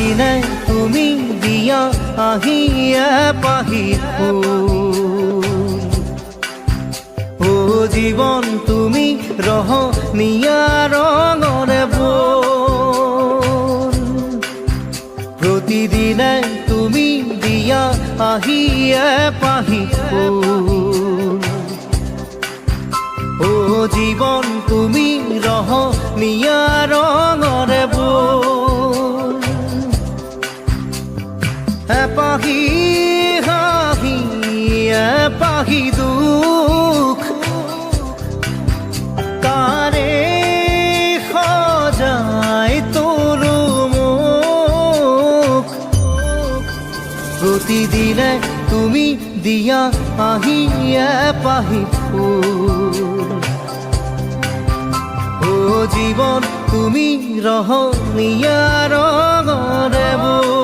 প্ৰতিদিনে তুমি দিয়া আহিয়ে পাহি ফুল ও জীৱন তুমি ৰহনীয়া ৰঙৰে বল প্ৰতিদিনে তুমি দিয়া আহিয়ে পাহি ফুল ও জীৱন তুমি ৰহনীয়া ৰঙৰে বল এপাহি হাঁহি এপাহি দুখ তাৰে সজাই তোলো মোক প্ৰতিদিনে তুমি দিয়া আহিয়ে পাহি ফুল ও জীৱন তুমি ৰহনীয়া ৰঙৰে বল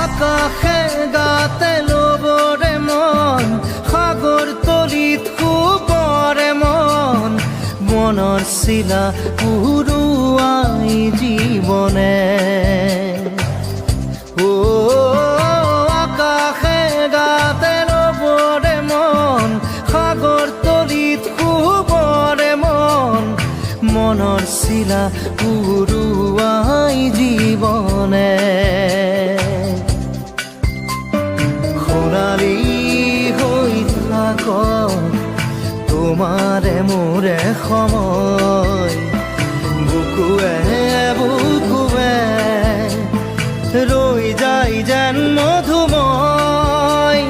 আকাশে গাতে ল'বৰে মন সাগৰ তলিত শুবৰে মন মনৰ চিলা উৰুৱাই জীৱনে ও আকাশে গাতে ল'বৰে মন সাগৰ তলিত শুবৰে মন মনৰ চিলা উৰুৱাই জীৱনে সোণালী হৈ থাক তোমাৰে মোৰে সময় বুকুৱে বুকুৱে ৰৈ যায় যেন মধুময়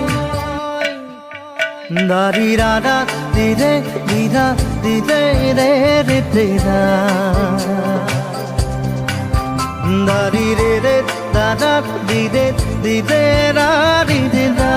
দাৰি ৰাধা দিদে দিদা দিদে ৰে ৰে দিদা দাৰি ৰে ৰে দাদা দিদে দিদে রা দিদে দা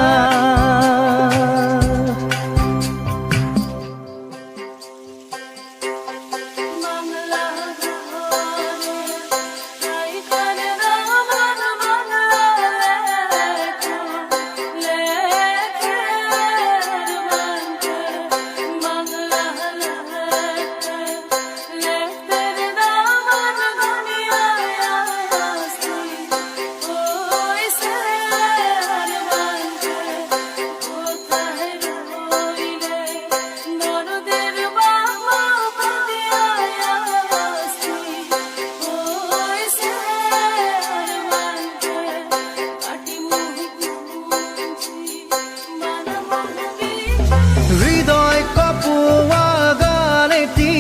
হৃদয় কপোৱা গানেটি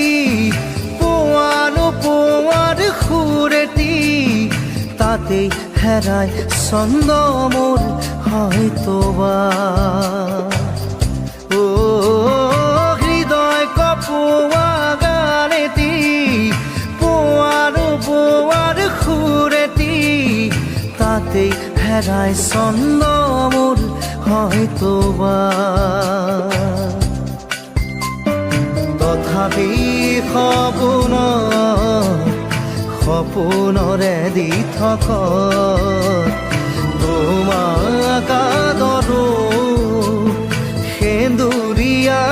পোৱানো পোৱাৰ সুৰেটি তাতেই হেৰাই ছন্দ মোৰ হয়তোবা ও হৃদয় কপোৱা গানেটি পোৱানো পোৱাৰ সুৰেটি তাতেই হেৰাই ছন্দ মোৰ হয়তোবা তথাপি সপোনৰে দি থক তোমাক আদৰো সেন্দুৰীয়া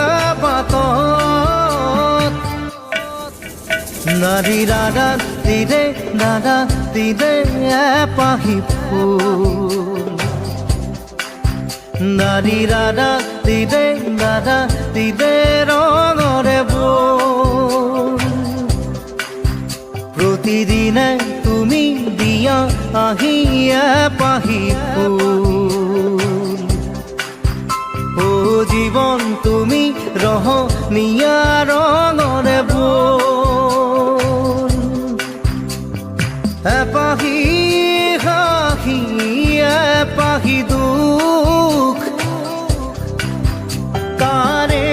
বাটত নাৰী ৰাধা দিদে দাদা দিদে এপাহি ফুল নাৰী ৰাধা দিদে দাদা দিদে ৰঙৰে বল প্ৰতিদিনে তুমি দিয়া আহিয়ে পাহি ফুল ও জীৱন তুমি ৰহনীয়া ৰঙৰে বল এপাহি হাঁহি এপাহি দুখ তাৰে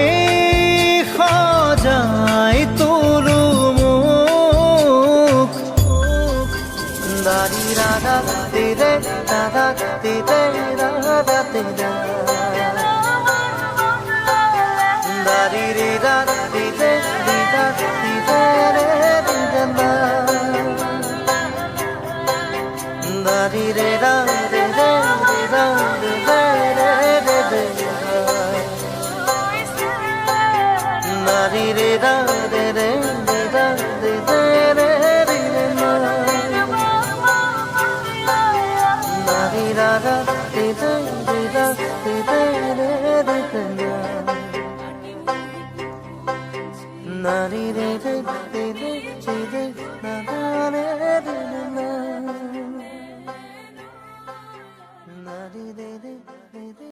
সজাই তোলো মোক দাৰি ৰাধা দিদে দাদা দিদে Radha te da da di di da di de di da di de re di da da di de da de de di da de de re de de da di de da de de di da de de re di de da di da da di de di da di de re di de na di de